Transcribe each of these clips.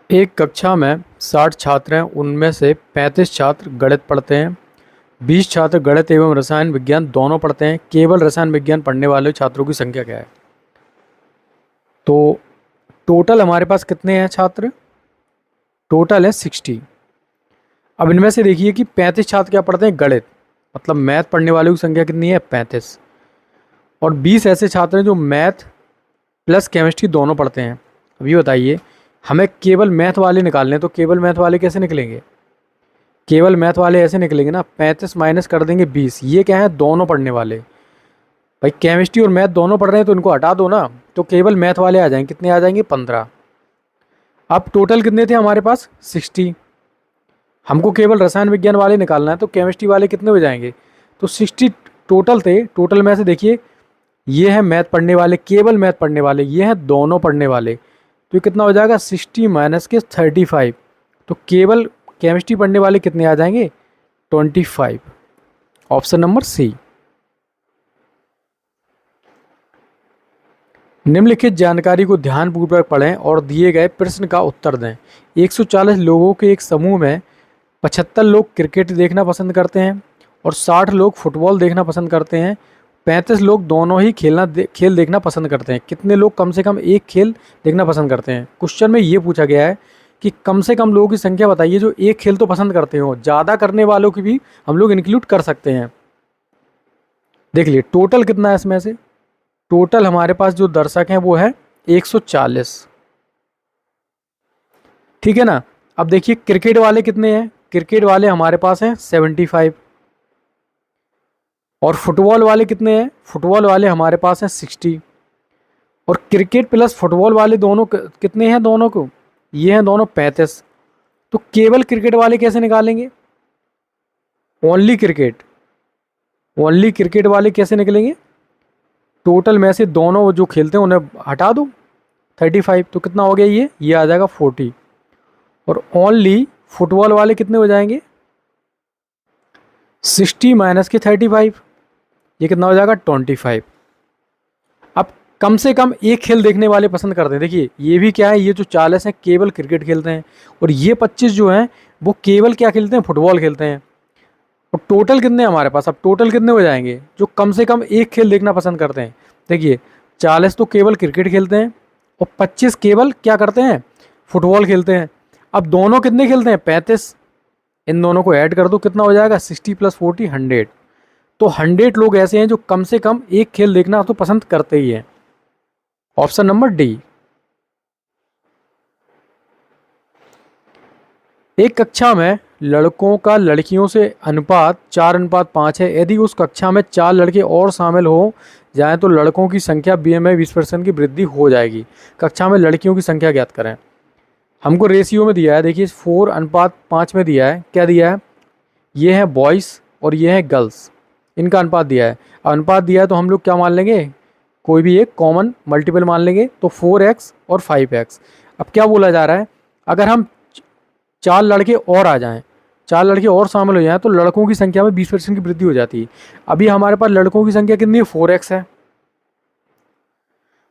एक कक्षा में 60 छात्र हैं। उनमें से 35 छात्र गणित पढ़ते हैं, 20 छात्र गणित एवं रसायन विज्ञान दोनों पढ़ते हैं। केवल रसायन विज्ञान पढ़ने वाले छात्रों की संख्या क्या है? तो टोटल हमारे पास कितने हैं छात्र? टोटल है 60। अब इनमें से देखिए कि 35 छात्र क्या पढ़ते हैं? गणित, मतलब मैथ पढ़ने वालों की संख्या कितनी है? 35। और 20 ऐसे छात्र हैं जो मैथ प्लस केमिस्ट्री दोनों पढ़ते हैं। अब ये बताइए, हमें केवल मैथ वाले निकालने हैं, तो केवल मैथ वाले कैसे निकलेंगे? केवल मैथ वाले ऐसे निकलेंगे ना, 35 माइनस कर देंगे 20। ये क्या है? दोनों पढ़ने वाले। भाई केमिस्ट्री और मैथ दोनों पढ़ रहे हैं तो इनको हटा दो ना, तो केवल मैथ वाले आ जाएंगे। कितने आ जाएंगे? 15। अब टोटल कितने थे हमारे पास? 60। हमको केवल रसायन विज्ञान वाले निकालना है, तो केमिस्ट्री वाले कितने हो जाएंगे? तो 60 टोटल थे। टोटल में से देखिए, ये है मैथ पढ़ने वाले, केवल मैथ पढ़ने वाले, ये हैं दोनों पढ़ने वाले। तो ये कितना हो जाएगा? 60 माइनस के 35। तो केवल केमिस्ट्री पढ़ने वाले कितने आ जाएंगे? 25। Option number C. निम्नलिखित जानकारी को ध्यानपूर्वक पढ़ें और दिए गए प्रश्न का उत्तर दें। 140 लोगों के एक समूह में 75 लोग क्रिकेट देखना पसंद करते हैं और 60 लोग फुटबॉल देखना पसंद करते हैं। 35 लोग दोनों ही खेल देखना पसंद करते हैं। कितने लोग कम से कम एक खेल देखना पसंद करते हैं? क्वेश्चन में ये पूछा गया है कि कम से कम लोगों की संख्या बताइए जो एक खेल तो पसंद करते हो। ज़्यादा करने वालों की भी हम लोग इंक्लूड कर सकते हैं। देख लिए टोटल कितना है इसमें से। टोटल हमारे पास जो दर्शक हैं वो है 140। ठीक है ना। अब देखिए क्रिकेट वाले कितने हैं? क्रिकेट वाले हमारे पास हैं 75। और फुटबॉल वाले कितने हैं? फुटबॉल वाले हमारे पास हैं 60। और क्रिकेट प्लस फुटबॉल वाले दोनों कितने हैं? दोनों को ये हैं दोनों 35। तो केवल क्रिकेट वाले कैसे निकालेंगे? ओनली क्रिकेट, ओनली क्रिकेट वाले कैसे निकलेंगे? टोटल में से दोनों जो खेलते हैं उन्हें हटा दो 35। तो कितना हो गया? ये आ जाएगा 40। और ओनली फुटबॉल वाले कितने हो जाएंगे? 60 माइनस के 35। ये कितना हो जाएगा? 25। अब कम से कम एक खेल देखने वाले पसंद करते हैं। देखिए ये भी क्या है, ये जो 40 हैं केवल क्रिकेट खेलते हैं और ये 25 जो हैं वो केवल क्या खेलते हैं? फुटबॉल खेलते हैं। और टोटल कितने हैं हमारे पास? अब टोटल कितने हो जाएंगे जो कम से कम एक खेल देखना पसंद करते हैं? देखिए 40 तो केवल क्रिकेट खेलते हैं और 25 केवल क्या करते हैं? फुटबॉल खेलते हैं। अब दोनों कितने खेलते हैं? 35। इन दोनों को ऐड कर दो, कितना हो जाएगा? 60 + 40 100। तो 100 लोग ऐसे हैं जो कम से कम एक खेल देखना तो पसंद करते ही हैं। Option number D. एक कक्षा में लड़कों का लड़कियों से अनुपात 4:5 है। यदि उस कक्षा में 4 लड़के और शामिल हो जाएं तो लड़कों की संख्या में 20% की वृद्धि हो जाएगी। कक्षा में लड़कियों की संख्या ज्ञात करें। हमको रेशियो में दिया है, देखिए 4:5 में दिया है। क्या दिया है? ये है बॉयज़ और ये है गर्ल्स, इनका अनुपात दिया है। अनुपात दिया है तो हम लोग क्या मान लेंगे? कोई भी एक कॉमन मल्टीपल मान लेंगे। तो 4x और 5x। अब क्या बोला जा रहा है? अगर हम 4 लड़के और आ जाएं, 4 लड़के और शामिल हो जाएं तो लड़कों की संख्या में 20% की वृद्धि हो जाती है। अभी हमारे पास लड़कों की संख्या कितनी है? 4x है।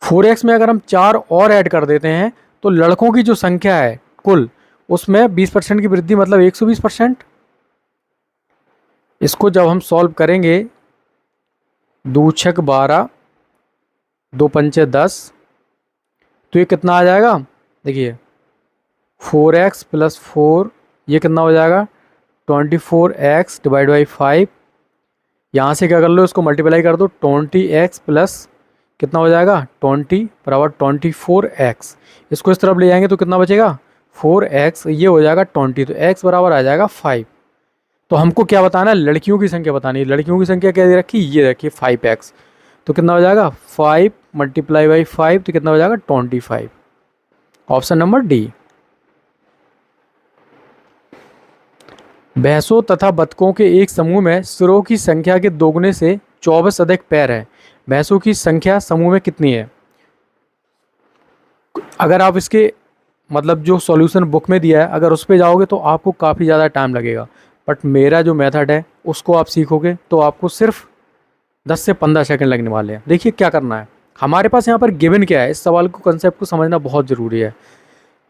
4x में अगर हम 4 और ऐड कर देते हैं तो लड़कों की जो संख्या है कुल, उसमें 20% की वृद्धि, मतलब 120%। इसको जब हम सॉल्व करेंगे, 2 छक 12, 2 पंचे 10, तो ये कितना आ जाएगा? देखिए 4x + 4, ये कितना हो जाएगा? 24x / 5। यहाँ से क्या कर लो, इसको मल्टीप्लाई कर दो। 20x प्लस कितना हो जाएगा? 20 = 24x। इसको इस तरफ ले जाएंगे तो कितना बचेगा? 4x, ये हो जाएगा 20। तो x बराबर आ जाएगा 5। तो हमको क्या बताना है? लड़कियों की संख्या बतानी है। लड़कियों की संख्या क्या दे रखी? ये रखिए 5x। तो कितना हो जाएगा? 5 × 5, तो कितना हो जाएगा? 25। Option number D. भैंसों तथा बतखों के एक समूह में सिरों की संख्या के दोगुने से 24 अधिक पैर हैं। भैंसों की संख्या समूह में कितनी है? अगर आप इसके मतलब जो सॉल्यूशन बुक में दिया है अगर उस पर जाओगे तो आपको काफ़ी ज़्यादा टाइम लगेगा, बट मेरा जो मेथड है उसको आप सीखोगे तो आपको सिर्फ 10 से 15 सेकंड लगने वाले हैं। देखिए क्या करना है हमारे पास यहाँ पर गिवन क्या है, इस सवाल को कंसेप्ट को समझना बहुत ज़रूरी है।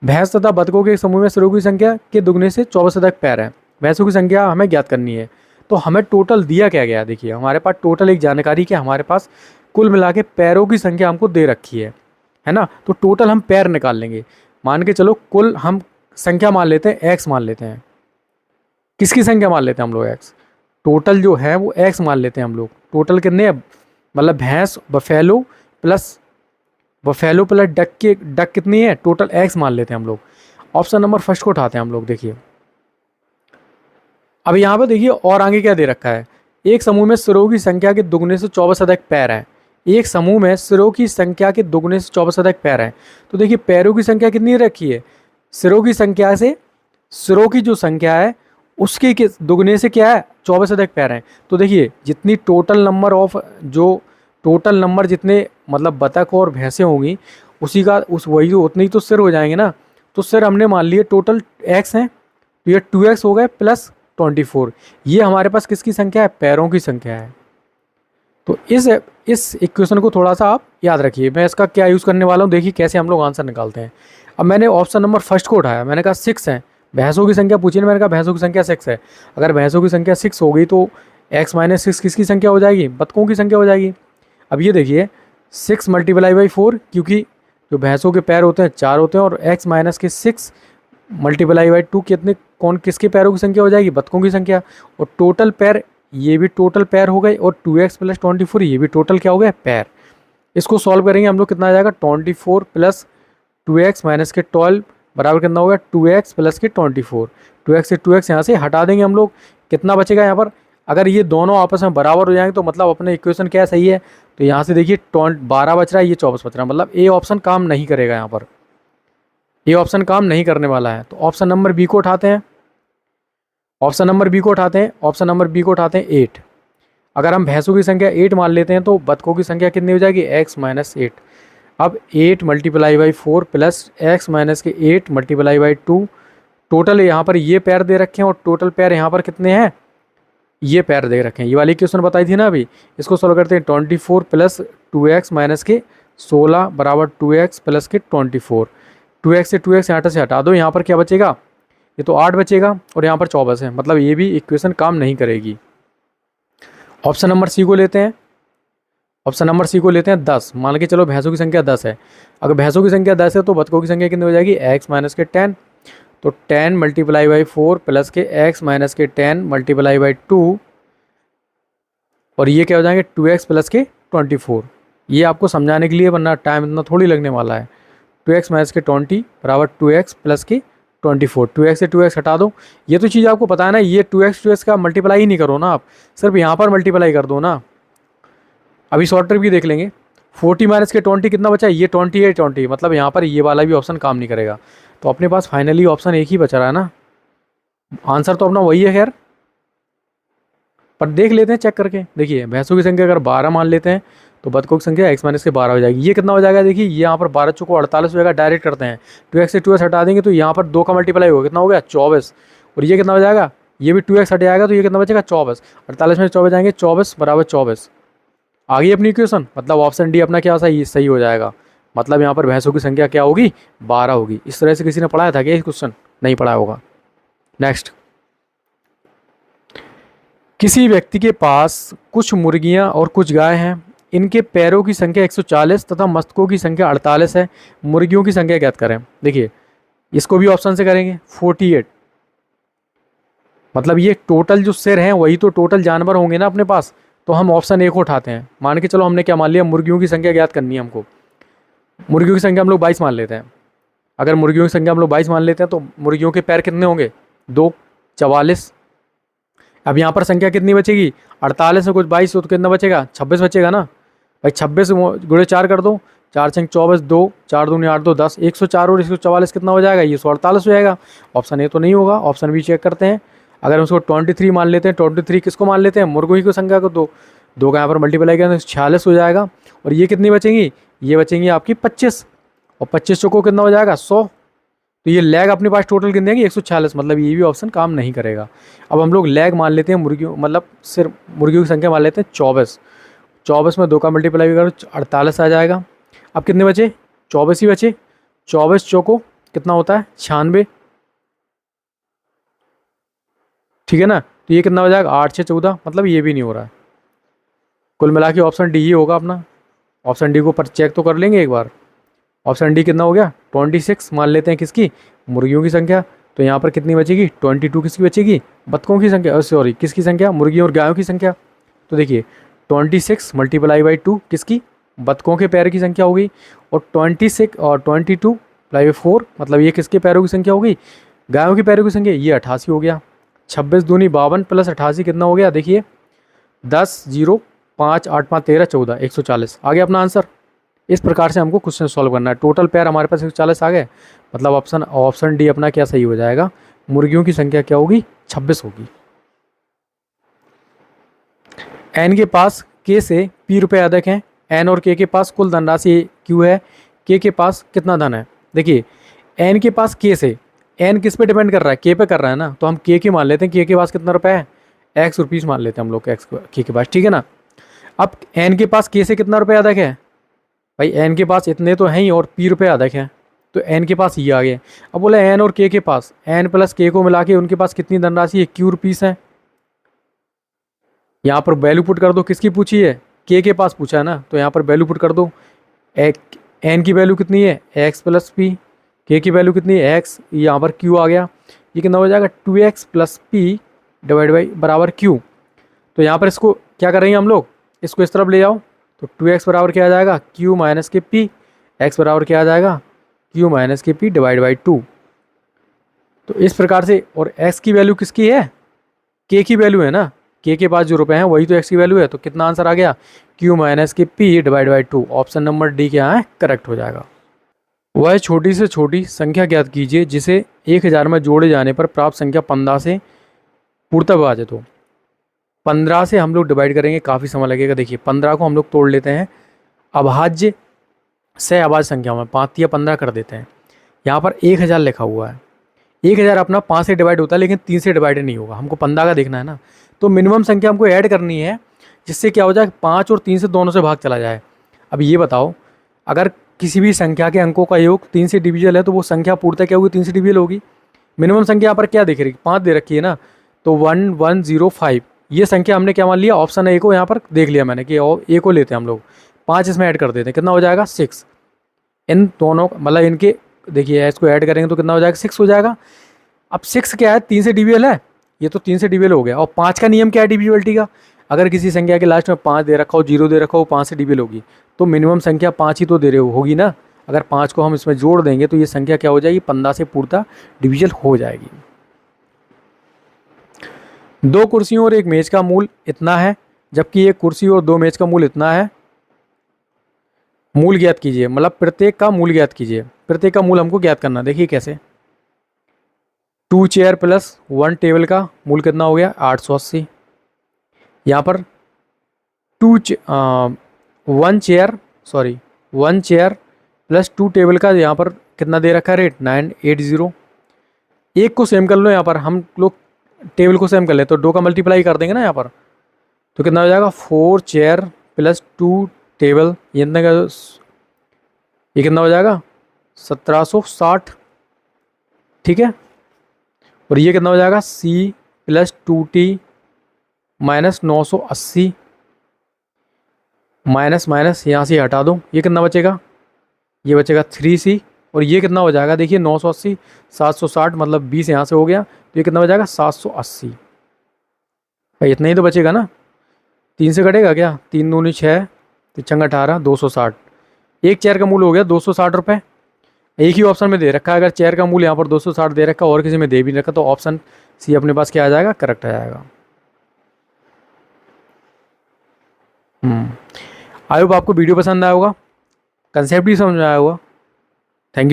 भैंस तथा बतखों के एक समूह में सिरों की संख्या के दुगने से 24 से अधिक पैर हैं। भैंसों की संख्या हमें ज्ञात करनी है। तो हमें टोटल दिया क्या गया है, देखिए हमारे पास टोटल एक जानकारी कि हमारे पास कुल मिला के पैरों की संख्या हमको दे रखी है ना। तो टोटल हम पैर निकाल लेंगे। मान के चलो कुल हम संख्या मान लेते हैं, एक्स मान लेते हैं। किसकी संख्या मान लेते हैं हम लोग, एक्स। टोटल जो है वो एक्स मान लेते हैं हम लोग। टोटल कितने, मतलब भैंस बफेलो प्लस डक कितनी है, टोटल एक्स मान लेते हैं हम लोग। ऑप्शन नंबर फर्स्ट को उठाते हैं हम लोग। देखिए अब यहाँ पे देखिए और आगे क्या दे रखा है, एक समूह में सिरों की संख्या के दुगने से 24 अधिक पैर हैं। एक समूह में सिरों की संख्या के दुगने से 24 अधिक पैर हैं। तो देखिए पैरों की संख्या कितनी रखी है, सिरों की संख्या से सिरों की जो संख्या है उसके दुगने से क्या है, 24 अधिक पैर हैं। तो देखिए जितनी टोटल नंबर जितने मतलब बतख और भैंसें होंगी उसी का वही उतने ही तो सिर हो जाएंगे ना। तो सिर हमने मान लिए टोटल एक्स हैं, तो ये 2x हो गए प्लस 24। ये हमारे पास किसकी संख्या है, पैरों की संख्या है। तो इस इक्वेशन को थोड़ा सा आप याद रखिए। मैं इसका क्या यूज़ करने वाला हूँ, देखिए कैसे हम लोग आंसर निकालते हैं। अब मैंने ऑप्शन नंबर फर्स्ट को उठाया, मैंने कहा 6 है। भैंसों की संख्या पूछी ना, मैंने कहा भैंसों की संख्या 6 है। अगर भैंसों की संख्या 6 हो गई तो x माइनस 6 किसकी संख्या हो जाएगी, बतखों की संख्या हो जाएगी। अब ये देखिए 6 मल्टीप्लाई बाई 4, क्योंकि जो भैंसों के पैर होते हैं 4 होते हैं, और x माइनस के 6 मल्टीप्लाई बाई 2 किसके पैरों की संख्या हो जाएगी, बतखों की संख्या। और टोटल पैर, ये भी टोटल पैर हो गए, और 2x प्लस 24 ये भी टोटल क्या हो गया, पैर। इसको सॉल्व करेंगे हम लोग, कितना आ जाएगा 24 प्लस 2x माइनस के 12 बराबर कितना होगा 2x प्लस के 24। 2x से 2x यहाँ से हटा देंगे हम लोग, कितना बचेगा यहाँ पर। अगर ये दोनों आपस में बराबर हो जाएंगे तो मतलब अपने इक्वेशन क्या सही है। तो यहाँ से देखिए 12 बच रहा है, ये 24 बच रहा है, मतलब ए ऑप्शन काम नहीं करेगा यहाँ पर। ये ऑप्शन काम नहीं करने वाला है। तो ऑप्शन नंबर बी को उठाते हैं। ऑप्शन नंबर बी को उठाते हैं 8। अगर हम भैंसों की संख्या 8 मान लेते हैं तो बतखों की संख्या कितनी हो जाएगी, x माइनस 8। अब 8 multiply by 4 plus x minus के 8 मल्टीप्लाई बाई 2। टोटल यहाँ पर ये पैर दे रखे हैं और टोटल पैर यहाँ पर कितने हैं, ये पैर दे रखे हैं। ये वाली क्वेश्चन बताई थी ना अभी, इसको सोल्व करते हैं। 24 प्लस 2x माइनस के 16 बराबर 2x प्लस के 24। 2x से 2x यहाँ से हटा दो, यहाँ पर क्या बचेगा, ये तो 8 बचेगा, और यहाँ पर 24 है, मतलब ये भी इक्वेशन काम नहीं करेगी। ऑप्शन नंबर सी को लेते हैं। ऑप्शन नंबर सी को लेते हैं 10। मान के चलो भैंसों की संख्या 10 है। अगर भैंसों की संख्या 10 है तो बतखों की संख्या कितनी हो जाएगी, x माइनस के 10। तो 10 मल्टीप्लाई बाई 4 प्लस के x माइनस के 10 मल्टीप्लाई बाई 2, और ये क्या हो जाएंगे 2x प्लस के 24। ये आपको समझाने के लिए, वरना टाइम इतना थोड़ी लगने वाला है। 2x माइनस के 20 बराबर 2x प्लस के 24। 2x से 2x हटा दो, ये तो चीज़ आपको पता है ना। ये 2x का मल्टीप्लाई ही नहीं करो ना आप, सिर्फ यहाँ पर मल्टीप्लाई कर दो ना। अभी शॉर्ट ट्रिक भी देख लेंगे। 40 माइनस के 20 कितना बचा है, ये 20, मतलब यहाँ पर ये वाला भी ऑप्शन काम नहीं करेगा। तो अपने पास फाइनली ऑप्शन एक ही बचा रहा है ना, आंसर तो अपना वही है खैर। पर देख लेते हैं चेक करके। देखिए भैंसों की संख्या अगर 12 मान लेते हैं तो बतखों की संख्या x माइनस के 12 हो जाएगी। ये कितना हो जाएगा, देखिए ये यहाँ पर 12 चौको 48 हो जाएगा। डायरेक्ट करते हैं, 2x से 2x हटा देंगे तो यहाँ पर 2 का मल्टीप्लाई होगा, कितना हो गया 24। और ये कितना हो जाएगा, ये भी 2x हट जाएगा तो ये कितना बचेगा 24। 48 में 24 जाएंगे, 24 बराबर 24 आ गई अपनी इक्वेशन। मतलब ऑप्शन डी अपना क्या सही हो जाएगा। मतलब यहाँ पर भैंसों की संख्या क्या होगी, 12 होगी। इस तरह से किसी ने पढ़ाया था क्या क्वेश्चन, नहीं पढ़ाया होगा। नेक्स्ट, किसी व्यक्ति के पास कुछ मुर्गियां और कुछ गाय हैं। इनके पैरों की संख्या 140 तथा मस्तकों की संख्या 48 है। मुर्गियों की संख्या ज्ञात करें। देखिए इसको भी ऑप्शन से करेंगे। 48, मतलब ये टोटल जो सिर हैं वही तो टोटल जानवर होंगे ना अपने पास। तो हम ऑप्शन ए को उठाते हैं। मान के चलो हमने क्या मान लिया, मुर्गियों की संख्या ज्ञात करनी है हमको। मुर्गियों की संख्या हम लोग 22 मान लेते हैं। अगर मुर्गियों की संख्या हम लोग 22 मान लेते हैं तो मुर्गियों के पैर कितने होंगे, 2, 44। अब यहाँ पर संख्या कितनी बचेगी, 48 में कुछ 22 हो तो कितना बचेगा, 26 बचेगा ना भाई। 26 गुणे 4 कर दो, 4 6 24, 2 4 दूनी 8 2 10, 104 और 144 कितना हो जाएगा, ये 148 हो जाएगा। ऑप्शन ए तो नहीं होगा, ऑप्शन बी चेक करते हैं। अगर हम उसको 23 मान लेते हैं, 23 किसको मान लेते हैं, मुर्गों की संख्या को। 2 का यहाँ पर मल्टीप्लाई करें तो 46 हो जाएगा। और ये कितनी बचेंगी, ये बचेंगी आपकी 25, और 25 चौको कितना हो जाएगा 100। तो ये लैग अपने पास टोटल कितने आएंगे 146, मतलब ये भी ऑप्शन काम नहीं करेगा। अब हम लोग लैग मान लेते हैं मुर्गियों, मतलब सिर्फ मुर्गियों की संख्या मान लेते हैं 24। 24 में 2 का मल्टीप्लाई करो 48 आ जाएगा। अब कितने बचे, 24 ही बचे। 24 चौको कितना होता है 96, ठीक है ना। तो ये कितना हो जाएगा 8 6 14, मतलब ये भी नहीं हो रहा है। कुल मिला के ऑप्शन डी ही होगा अपना। ऑप्शन डी को पर चेक तो कर लेंगे एक बार। ऑप्शन डी कितना हो गया 26 मान लेते हैं, किसकी, मुर्गियों की संख्या। तो यहाँ पर कितनी बचेगी 22, किसकी बचेगी, बतखों की संख्या, सॉरी किसकी संख्या, मुर्गियों और गायों की संख्या। तो देखिए 26 मल्टीप्लाई बाई 2 किसकी, बतखों के पैर की संख्या होगी, और 26 और 22 प्लाई 4 मतलब ये किसके पैरों की संख्या होगी, गायों के पैरों की संख्या, ये 88 हो गया। 26 दूनी 52 प्लस 88 कितना हो गया, देखिए 10 0 5 8 5 13 14 140 आ गया अपना आंसर। इस प्रकार से हमको क्वेश्चन सॉल्व करना है। टोटल पैर हमारे पास 140 आ गए, मतलब ऑप्शन डी अपना क्या सही हो जाएगा, मुर्गियों की संख्या क्या होगी 26 होगी। एन के पास के से पी रुपये अधिक हैं, एन और के पास कुल धनराशि क्यू है, के पास कितना धन है। देखिए एन के पास के से, एन किस पे डिपेंड कर रहा है, के पे कर रहा है ना, तो हम के मान लेते हैं, के पास कितना रुपए है, एक्स रुपीज़ मान लेते हैं हम लोग एक्स के पास, ठीक है ना। अब एन के पास के से कितना रुपये अधिक है, भाई एन के पास इतने तो हैं ही और पी रुपये अधिक हैं, तो एन के पास ये आ गए। अब बोले एन और के पास, एन प्लस के को मिला के उनके पास कितनी धनराशि है, क्यू रुपीज़ है। यहाँ पर वैल्यू पुट कर दो, किसकी पूछी है, के पास पूछा है ना, तो यहाँ पर वैल्यू पुट कर दो। एन की वैल्यू कितनी है एक्स प्लस पी, के की वैल्यू कितनी है एक्स, यहाँ पर क्यू आ गया, ये कितना हो जाएगा 2x plus P divide by बराबर क्यू। तो यहाँ पर इसको क्या करेंगे हम लोग, इसको इस तरफ ले जाओ, तो 2x बराबर क्या आ जाएगा क्यू माइनस के पी, एक्स बराबर क्या आ जाएगा क्यू माइनस के पी डिवाइड बाई 2। तो इस प्रकार से, और x की वैल्यू किसकी है, के की वैल्यू है ना, के पास जो रुपए हैं वही तो x की वैल्यू है, तो कितना आंसर आ गया q माइनस के p divide by 2। Option number D क्या है करेक्ट हो जाएगा। वह छोटी से छोटी संख्या ज्ञात कीजिए जिसे 1000 में जोड़े जाने पर प्राप्त संख्या 15 से पूर्णतः विभाजित हो। 15 से हम लोग डिवाइड करेंगे, काफ़ी समय लगेगा। देखिए 15 को हम लोग तोड़ लेते हैं अभाज्य से अभाज्य संख्या में, 5 या 15 कर देते हैं। यहाँ पर 1000 लिखा हुआ है, 1000 अपना 5 से डिवाइड होता है लेकिन 3 से डिवाइड नहीं होगा, हमको 15 का देखना है ना। तो मिनिमम संख्या हमको ऐड करनी है जिससे क्या हो जाए 5 और 3 से दोनों से भाग चला जाए। अब ये बताओ, अगर किसी भी संख्या के अंकों का योग 3 से डिविजल है तो वो संख्या पूर्णतः क्या होगी 3 से डिविजल होगी। मिनिमम संख्या यहाँ पर क्या दिख रही है 5 दे रखी है ना, तो 1105 ये संख्या हमने क्या मान लिया, ऑप्शन ए को यहाँ पर देख लिया मैंने कि ए को लेते हैं हम लोग, 5 इसमें ऐड कर देते हैं, कितना हो जाएगा 6। इन दोनों मतलब इनके देखिए इसको ऐड करेंगे तो कितना हो जाएगा 6 हो जाएगा। अब 6 क्या है 3 से डिविजल है, ये तो 3 से डिविजल हो गया। और 5 का नियम क्या है डिविजिबिलिटी का, अगर किसी संख्या के लास्ट में 5 दे रखा हो, 0 दे रखा हो, 5 से डिविजल होगी, तो मिनिमम संख्या 5 ही तो दे रहे होगी ना। अगर 5 को हम इसमें जोड़ देंगे तो ये संख्या क्या हो जाएगी 15 से पूर्णतः डिविजल हो जाएगी। 2 कुर्सियों और 1 मेज का मूल इतना है, जबकि 1 कुर्सी और 2 मेज का मूल इतना है। मूल ज्ञात कीजिए, मतलब प्रत्येक का मूल ज्ञात कीजिए। प्रत्येक का मूल हमको ज्ञात करना, देखिए कैसे। 2 चेयर प्लस 1 टेबल का मूल कितना हो गया 880। यहाँ पर 1 चेयर प्लस 2 टेबल का यहाँ पर कितना दे रखा है रेट 980। एक को सेम कर लो, यहाँ पर हम लोग टेबल को सेम कर ले तो 2 का मल्टीप्लाई कर देंगे ना यहाँ पर, तो कितना हो जाएगा 4 चेयर प्लस 2 टेबल, ये कितना हो जाएगा 1760, ठीक है। और ये कितना हो जाएगा C plus 2T minus 980, minus minus यहाँ से हटा दो, ये कितना बचेगा, ये बचेगा 3C। और ये कितना हो जाएगा देखिए 980 760 मतलब 20 यहाँ से हो गया, तो ये कितना हो जाएगा 780। भाई इतना ही तो बचेगा ना, 3 से कटेगा क्या, 3 दूनी 6 3 18 260। एक चेयर का मूल हो गया 260 रुपये, एक ही ऑप्शन में दे रखा है। अगर चेयर का मूल यहाँ पर 260 दे रखा और किसी में दे भी नहीं रखा तो ऑप्शन सी अपने पास क्या आ जाएगा करेक्ट आ जाएगा। आई होप आपको वीडियो पसंद आया होगा, कंसेप्ट भी समझ में आया होगा।